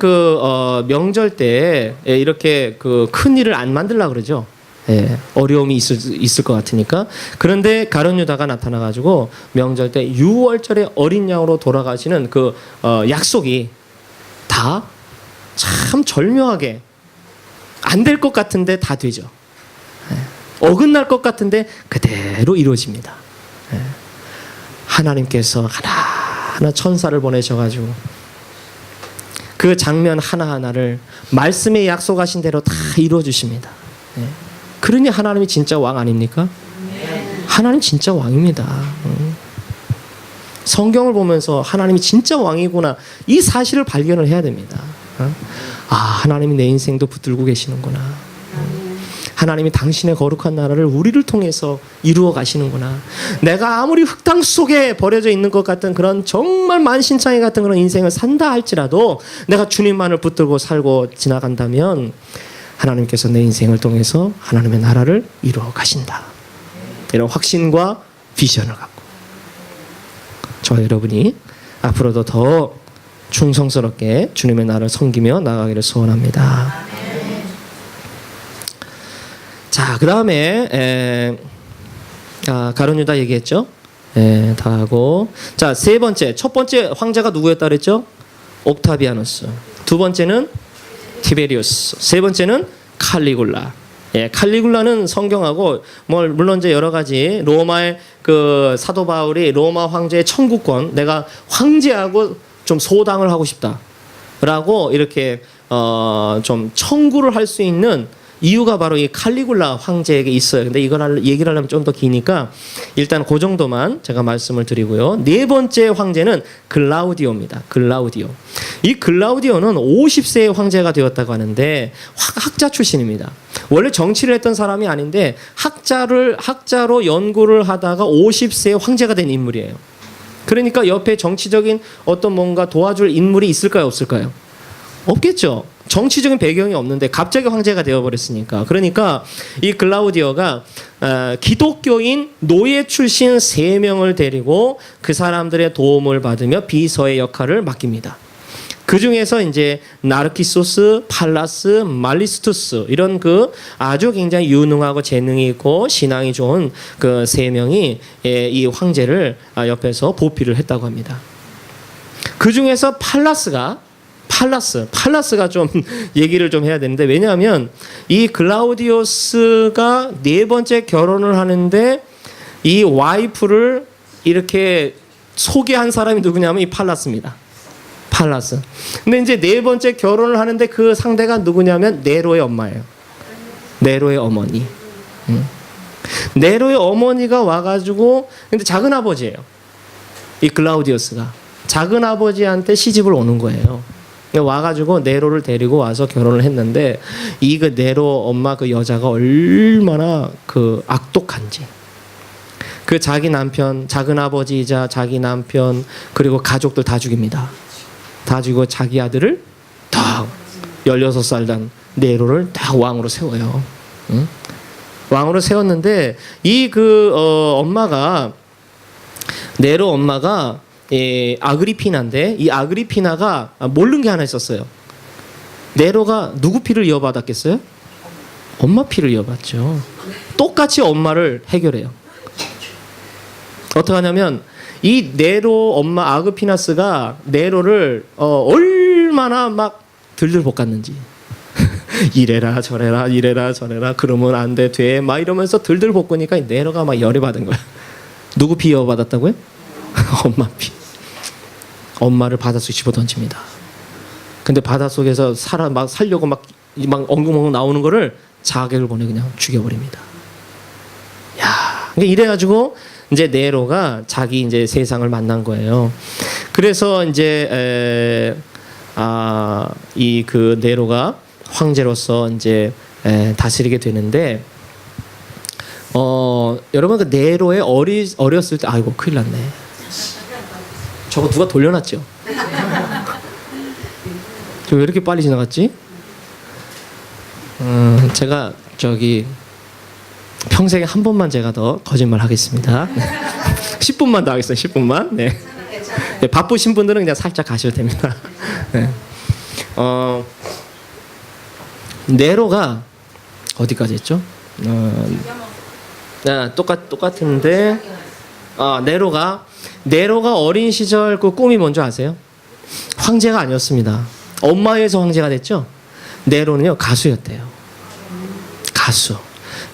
명절 때 이렇게 큰 일을 안 만들려고 그러죠. 예, 어려움이 있을 것 같으니까. 그런데 가룟 유다가 나타나가지고 명절 때 6월절에 어린 양으로 돌아가시는 약속이 다 참 절묘하게 안 될 것 같은데 다 되죠. 예, 어긋날 것 같은데 그대로 이루어집니다. 예, 하나님께서 하나하나 천사를 보내셔가지고 그 장면 하나하나를 말씀에 약속하신 대로 다 이루어 주십니다. 예. 그러니 하나님이 진짜 왕 아닙니까? 하나님 진짜 왕입니다. 성경을 보면서 하나님이 진짜 왕이구나 이 사실을 발견을 해야 됩니다. 하나님이 내 인생도 붙들고 계시는구나. 하나님이 당신의 거룩한 나라를 우리를 통해서 이루어 가시는구나. 내가 아무리 흙탕 속에 버려져 있는 것 같은 그런 정말 만신창이 같은 그런 인생을 산다 할지라도 내가 주님만을 붙들고 살고 지나간다면 하나님께서 내 인생을 통해서 하나님의 나라를 이루어 가신다. 이런 확신과 비전을 갖고 저와 여러분이 앞으로도 더 충성스럽게 주님의 나라를 섬기며 나아가기를 소원합니다. 자, 그 다음에 가룟 유다 얘기했죠. 다 하고 자, 세 번째, 첫 번째 황제가 누구였다 그랬죠? 옥타비아누스. 두 번째는 티베리우스. 세 번째는 칼리굴라. 칼리굴라는 성경하고 물론 이제 여러 가지 로마의 사도 바울이 로마 황제의 청구권, 내가 황제하고 좀 소당을 하고 싶다라고 이렇게 좀 청구를 할 수 있는 이유가 바로 이 칼리굴라 황제에게 있어요. 근데 이걸 얘기를 하려면 좀 더 기니까 일단 그 정도만 제가 말씀을 드리고요. 네 번째 황제는 글라우디오입니다. 글라우디오. 이 글라우디오는 50세의 황제가 되었다고 하는데 학자 출신입니다. 원래 정치를 했던 사람이 아닌데 학자로 연구를 하다가 50세의 황제가 된 인물이에요. 그러니까 옆에 정치적인 어떤 뭔가 도와줄 인물이 있을까요? 없을까요? 없겠죠. 정치적인 배경이 없는데 갑자기 황제가 되어버렸으니까. 그러니까 이 글라우디오가 기독교인 노예 출신 3명을 데리고 그 사람들의 도움을 받으며 비서의 역할을 맡깁니다. 그 중에서 이제 나르키소스, 팔라스, 말리스투스 이런 아주 굉장히 유능하고 재능이 있고 신앙이 좋은 3명이 이 황제를 옆에서 보필을 했다고 합니다. 그 중에서 팔라스가 좀 얘기를 좀 해야 되는데, 왜냐하면 이 글라우디오스가 4번째 결혼을 하는데 이 와이프를 이렇게 소개한 사람이 누구냐면 이 팔라스입니다. 팔라스. 근데 이제 4번째 결혼을 하는데 그 상대가 누구냐면 네로의 엄마예요. 네로의 어머니. 네로의 어머니가 와가지고, 근데 작은 아버지예요. 이 글라우디오스가 작은 아버지한테 시집을 오는 거예요. 와가지고 네로를 데리고 와서 결혼을 했는데 이 네로 엄마 여자가 얼마나 악독한지, 자기 남편, 작은 아버지이자 자기 남편 그리고 가족들 다 죽입니다. 다 죽이고 자기 아들을 딱 16살 단 네로를 딱 왕으로 세워요. 응? 왕으로 세웠는데 이 엄마가, 네로 엄마가 아그리피나인데 이 아그리피나가 모르는 게 하나 있었어요. 네로가 누구 피를 이어받았겠어요? 엄마 피를 이어받죠. 똑같이 엄마를 해결해요. 어떻게 하냐면 이 네로 엄마 아그피나스가 네로를 얼마나 막 들들 볶았는지 이래라 저래라 그러면 안 돼 돼 막 이러면서 들들 볶으니까 네로가 막 열이 받은 거야. 누구 피 이어받았다고요? 엄마 피. 엄마를 바닷속에 집어던집니다. 근데 바닷속에서 살려고 막 엉금엉금 나오는 거를 자객을 보내 그냥 죽여버립니다. 야, 이래가지고 이제 네로가 자기 이제 세상을 만난 거예요. 그래서 이제 이 네로가 황제로서 이제 다스리게 되는데, 여러분 네로의 어렸을 때, 아이고 큰일 났네. 저거 누가 돌려놨죠? 저 왜 이렇게 빨리 지나갔지? 제가 평생에 한 번만 제가 더 거짓말 하겠습니다. 10분만 더 하겠습니다. 10분만. 네. 네, 바쁘신 분들은 그냥 살짝 가셔도 됩니다. 네. 네로가 어디까지 했죠? 네, 똑같은데 네로가 어린 시절 그 꿈이 뭔지 아세요? 황제가 아니었습니다. 엄마에서 황제가 됐죠? 네로는요 가수였대요. 가수.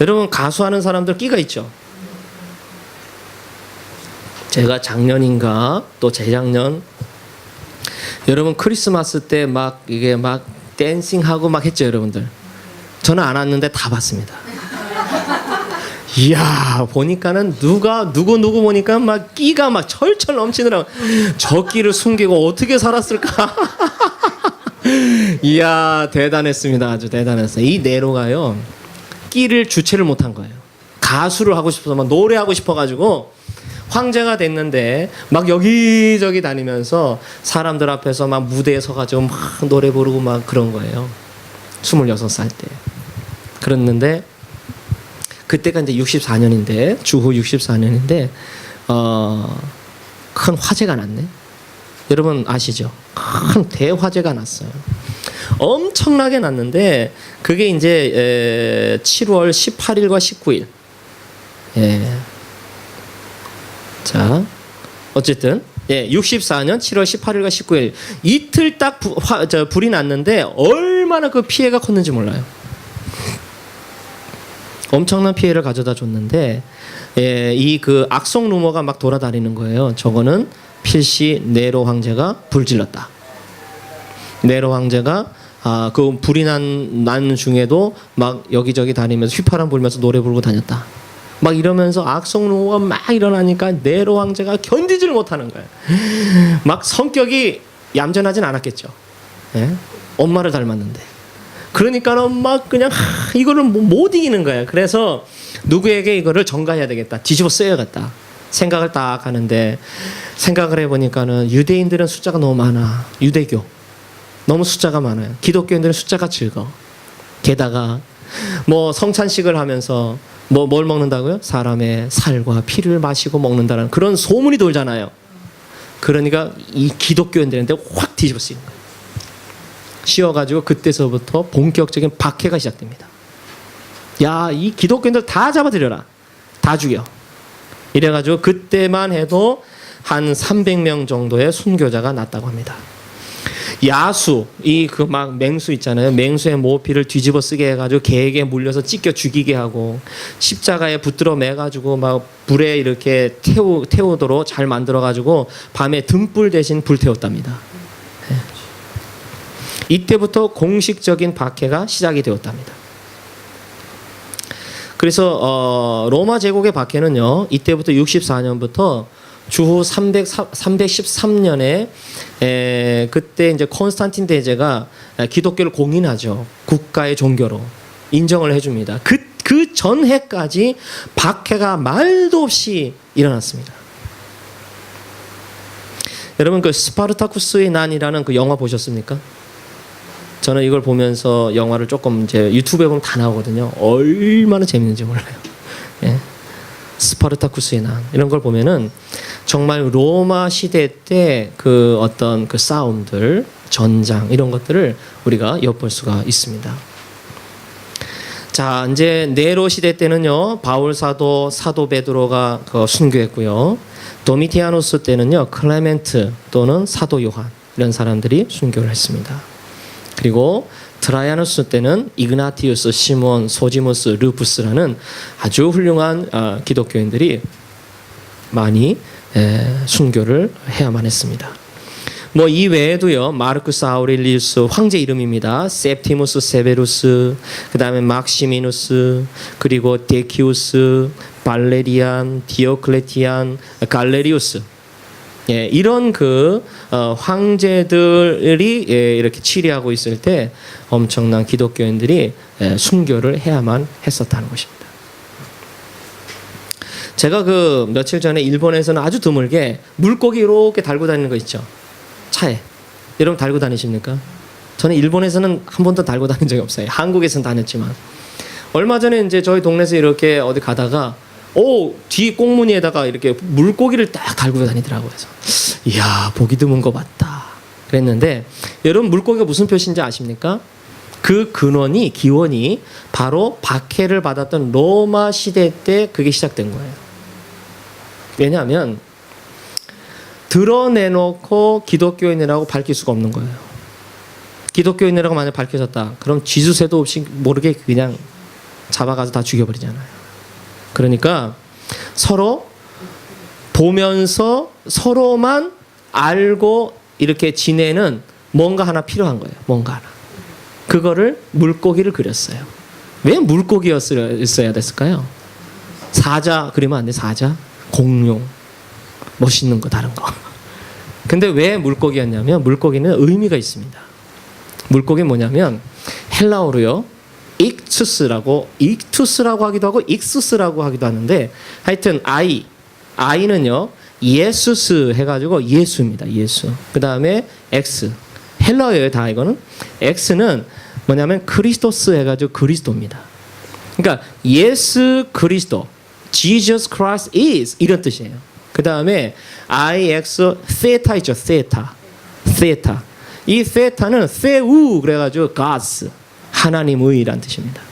여러분 가수하는 사람들 끼가 있죠? 제가 작년인가 또 재작년 여러분 크리스마스 때 막 이게 막 댄싱하고 막 했죠 여러분들. 저는 안 왔는데 다 봤습니다. 이야 보니까는 누구 보니까 막 끼가 막 철철 넘치더라고. 저 끼를 숨기고 어떻게 살았을까. 이야 대단했습니다. 아주 대단했어요. 이 네로가요 끼를 주체를 못한 거예요. 가수를 하고 싶어서 막 노래하고 싶어가지고 황제가 됐는데 막 여기저기 다니면서 사람들 앞에서 막 무대에 서가지고 막 노래 부르고 막 그런 거예요. 26살 때. 그랬는데 그때가 이제 64년인데 주후 64년인데 큰 화재가 났네. 여러분 아시죠? 큰 대화재가 났어요. 엄청나게 났는데 그게 이제 7월 18일과 19일. 예. 자, 어쨌든 64년 7월 18일과 19일 이틀 딱 불이 났는데 얼마나 그 피해가 컸는지 몰라요. 엄청난 피해를 가져다 줬는데 이 그 악성 루머가 막 돌아다니는 거예요. 저거는 필시 네로 황제가 불질렀다. 네로 황제가 그 불이 난 중에도 막 여기저기 다니면서 휘파람 불면서 노래 부르고 다녔다. 막 이러면서 악성 루머가 막 일어나니까 네로 황제가 견디지를 못하는 거예요. 막 성격이 얌전하진 않았겠죠. 예? 엄마를 닮았는데. 그러니까는 막 그냥 이거를 못 이기는 거예요. 그래서 누구에게 이거를 전가해야 되겠다. 뒤집어 써야겠다. 생각을 딱 하는데 생각을 해보니까는 유대인들은 숫자가 너무 많아. 유대교 너무 숫자가 많아요. 기독교인들은 숫자가 적어. 게다가 뭐 성찬식을 하면서 뭘 먹는다고요? 사람의 살과 피를 마시고 먹는다는 그런 소문이 돌잖아요. 그러니까 이 기독교인들한테 확 뒤집어 쓰이는 거예요. 씌워가지고 그때서부터 본격적인 박해가 시작됩니다. 야, 이 기독교인들 다 잡아들여라. 다 죽여. 이래가지고 그때만 해도 한 300명 정도의 순교자가 났다고 합니다. 야수, 이 그 막 맹수 있잖아요. 맹수의 모피를 뒤집어 쓰게 해가지고 개에게 물려서 찢겨 죽이게 하고 십자가에 붙들어 매가지고 막 불에 이렇게 태우도록 잘 만들어가지고 밤에 등불 대신 불 태웠답니다. 네. 이때부터 공식적인 박해가 시작이 되었답니다. 그래서 로마 제국의 박해는요. 이때부터 64년부터 주후 313년에 그때 이제 콘스탄틴 대제가 기독교를 공인하죠. 국가의 종교로 인정을 해줍니다. 그 전해까지 박해가 말도 없이 일어났습니다. 여러분 그 스파르타쿠스의 난이라는 그 영화 보셨습니까? 저는 이걸 보면서 영화를 조금 이제 유튜브에 보면 다 나오거든요. 얼마나 재밌는지 몰라요. 예. 스파르타쿠스의 난 이런 걸 보면은 정말 로마 시대 때 그 어떤 그 싸움들, 전장 이런 것들을 우리가 엿볼 수가 있습니다. 자, 이제 네로 시대 때는요 바울 사도 베드로가 순교했고요. 도미티아누스 때는요 클레멘트 또는 사도 요한 이런 사람들이 순교를 했습니다. 그리고 트라이아누스 때는 이그나티우스, 시몬, 소지무스, 루푸스라는 아주 훌륭한 기독교인들이 많이 순교를 해야만 했습니다. 뭐 이 외에도요 마르쿠스 아우렐리우스 황제 이름입니다. septimus 세베루스, 그 다음에 막시미누스, 그리고 데키우스, 발레리안, 디오클레티안, 갈레리우스. 예, 이런 황제들이 이렇게 치리하고 있을 때 엄청난 기독교인들이 순교를 해야만 했었다는 것입니다. 제가 며칠 전에 일본에서는 아주 드물게 물고기 이렇게 달고 다니는 거 있죠. 차에. 여러분 달고 다니십니까? 저는 일본에서는 한 번도 달고 다닌 적이 없어요. 한국에서는 다녔지만. 얼마 전에 이제 저희 동네에서 이렇게 어디 가다가 뒤 꽁무니에다가 이렇게 물고기를 딱 달고 다니더라고요. 그래서 이야, 보기 드문 거 봤다 그랬는데, 여러분 물고기가 무슨 표시인지 아십니까? 그 기원이 바로 박해를 받았던 로마 시대 때 그게 시작된 거예요. 왜냐하면 드러내놓고 기독교인이라고 밝힐 수가 없는 거예요. 기독교인이라고 만약 밝혀졌다, 그럼 쥐수새도 없이 모르게 그냥 잡아가서 다 죽여버리잖아요. 그러니까 서로 보면서 서로만 알고 이렇게 지내는 뭔가 하나 필요한 거예요. 뭔가 하나. 그거를 물고기를 그렸어요. 왜 물고기였어야 됐을까요? 사자 그리면 안 돼. 사자, 공룡, 멋있는 거, 다른 거. 근데 왜 물고기였냐면, 물고기는 의미가 있습니다. 물고기는 뭐냐면 헬라어로요, 익투스라고 하기도 하고 익수스라고 하기도 하는데, 하여튼 아이는요 예수스 해가지고 예수입니다. 예수. 그 다음에 엑스, 헬라어예요 다. 이거는 X는 뭐냐면 크리스토스 해가지고 그리스도입니다. 그러니까 예수 그리스도, Jesus Christ is, 이런 뜻이에요. 그 다음에 IX 세타 있죠. 세타. 이 세타는 세우 그래가지고 God's, 하나님의란 뜻입니다.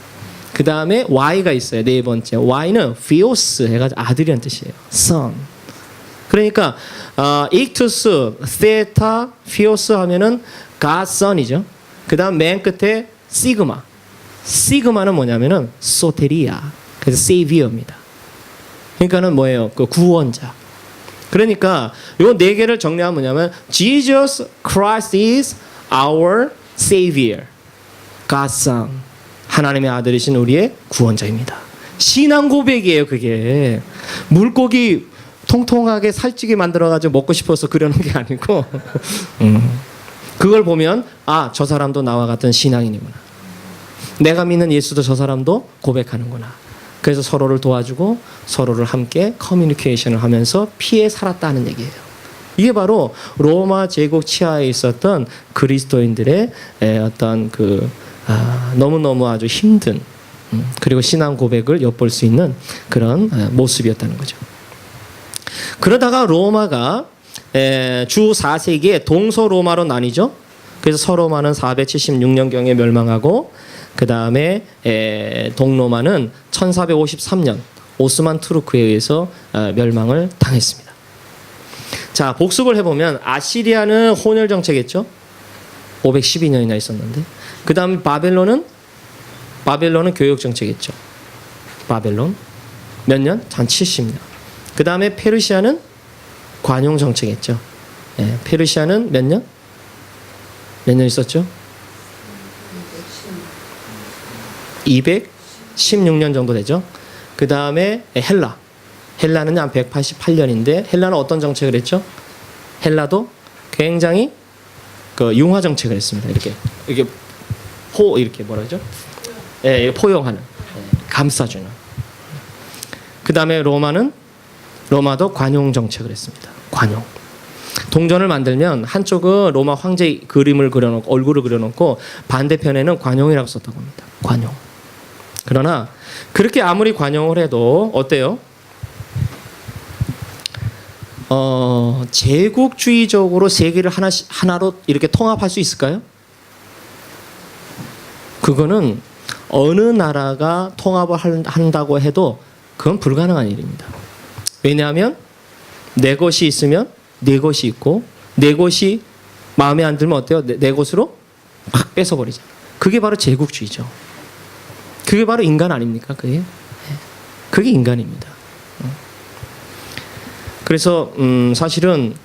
그 다음에 Y가 있어요. 네 번째 Y는 Theos 해가지고 아들이란 뜻이에요. Son. 그러니까 익투스, 세타, 피오스 하면은 God Son이죠. 그 다음 맨 끝에 시그마. 시그마는 뭐냐면은 소테리아. 그래서 Savior입니다. 그러니까는 뭐예요? 그 구원자. 그러니까 요 네 개를 정리하면 뭐냐면 Jesus Christ is our Savior. God's Son. 하나님의 아들이신 우리의 구원자입니다. 신앙 고백이에요, 그게. 물고기 통통하게 살찌게 만들어가지고 먹고 싶어서 그려놓은 게 아니고 그걸 보면 저 사람도 나와 같은 신앙인이구나. 내가 믿는 예수도 저 사람도 고백하는구나. 그래서 서로를 도와주고 서로를 함께 커뮤니케이션을 하면서 피해 살았다는 얘기예요. 이게 바로 로마 제국 치하에 있었던 그리스도인들의 어떤 너무너무 아주 힘든 그리고 신앙 고백을 엿볼 수 있는 그런 모습이었다는 거죠. 그러다가 로마가 주 4세기에 동서로마로 나뉘죠. 그래서 서로마는 476년경에 멸망하고, 그 다음에 동로마는 1453년 오스만 투르크에 의해서 멸망을 당했습니다. 자, 복습을 해보면 아시리아는 혼혈 정책했죠. 512년이나 있었는데, 그 다음 바벨론은 교역 정책했죠. 바벨론 몇 년? 한 70년. 그 다음에 페르시아는 관용 정책했죠. 페르시아는 몇 년? 몇 년 있었죠? 216년 정도 되죠. 그 다음에 헬라는 한 188년인데, 헬라는 어떤 정책을 했죠? 헬라도 굉장히 융화 정책을 했습니다. 이렇게 뭐라죠? 포용하는, 감싸주는. 그 다음에 로마도 관용 정책을 했습니다. 관용. 동전을 만들면 한쪽은 로마 황제 그림을 그려놓고, 얼굴을 그려놓고, 반대편에는 관용이라고 썼다고 합니다. 관용. 그러나 그렇게 아무리 관용을 해도 어때요? 제국주의적으로 세계를 하나로 이렇게 통합할 수 있을까요? 그거는 어느 나라가 통합을 한다고 해도 그건 불가능한 일입니다. 왜냐하면 내 것이 있으면 내 것이 있고, 내 것이 마음에 안 들면 어때요? 내 것으로 막 뺏어버리잖아요. 그게 바로 제국주의죠. 그게 바로 인간 아닙니까? 그게 인간입니다. 그래서 사실은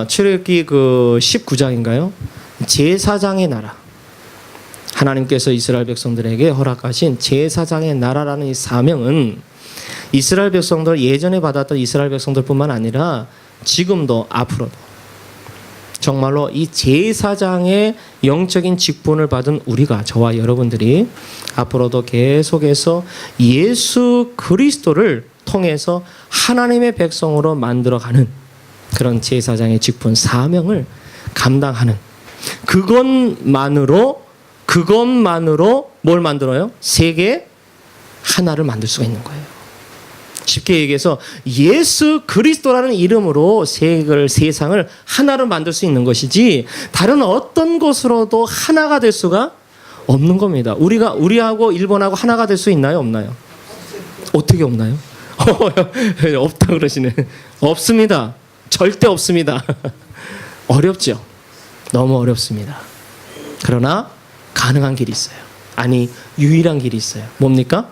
출애굽기 19장인가요? 제사장의 나라, 하나님께서 이스라엘 백성들에게 허락하신 제사장의 나라라는 이 사명은 이스라엘 백성들, 예전에 받았던 이스라엘 백성들뿐만 아니라 지금도 앞으로도 정말로 이 제사장의 영적인 직분을 받은 우리가, 저와 여러분들이 앞으로도 계속해서 예수 그리스도를 통해서 하나님의 백성으로 만들어가는 그런 제사장의 직분, 사명을 감당하는, 그것만으로 뭘 만들어요? 세계 하나를 만들 수가 있는 거예요. 쉽게 얘기해서 예수 그리스도라는 이름으로 세상을 하나로 만들 수 있는 것이지 다른 어떤 것으로도 하나가 될 수가 없는 겁니다. 우리하고 일본하고 하나가 될 수 있나요? 없나요? 어떻게 없나요? 없다 그러시네. 없습니다. 절대 없습니다. 어렵죠. 너무 어렵습니다. 그러나 가능한 길이 있어요. 아니, 유일한 길이 있어요. 뭡니까?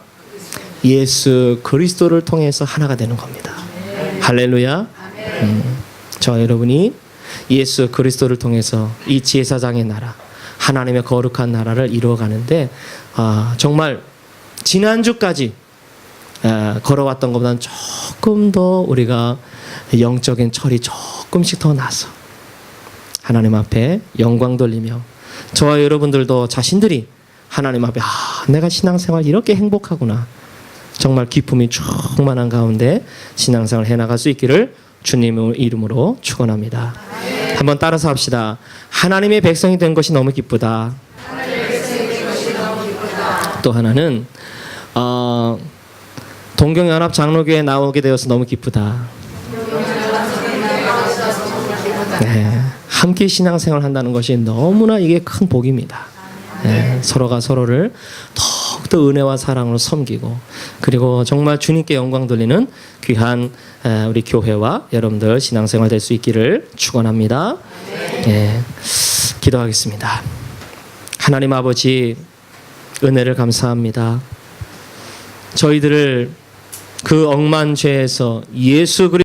예수 그리스도를 통해서 하나가 되는 겁니다. 할렐루야. 저 여러분이 예수 그리스도를 통해서 이 제사장의 나라, 하나님의 거룩한 나라를 이루어가는데 정말 지난주까지 걸어왔던 것보다는 조금 더 우리가 영적인 철이 조금씩 더 나서 하나님 앞에 영광 돌리며 저와 여러분들도 자신들이 하나님 앞에 내가 신앙생활 이렇게 행복하구나, 정말 기쁨이 충만한 가운데 신앙생활을 해나갈 수 있기를 주님의 이름으로 축원합니다. 한번 따라서 합시다. 하나님의 백성이 된 것이 너무 기쁘다. 또 하나는 동경연합 장로교회에 나오게 되어서 너무 기쁘다. 네, 함께 신앙생활을 한다는 것이 너무나 이게 큰 복입니다. 네, 서로가 서로를 더욱더 은혜와 사랑으로 섬기고 그리고 정말 주님께 영광 돌리는 귀한 우리 교회와 여러분들 신앙생활 될 수 있기를 축원합니다. 네, 기도하겠습니다. 하나님 아버지, 은혜를 감사합니다. 저희들을 그 억만 죄에서 예수 그리스도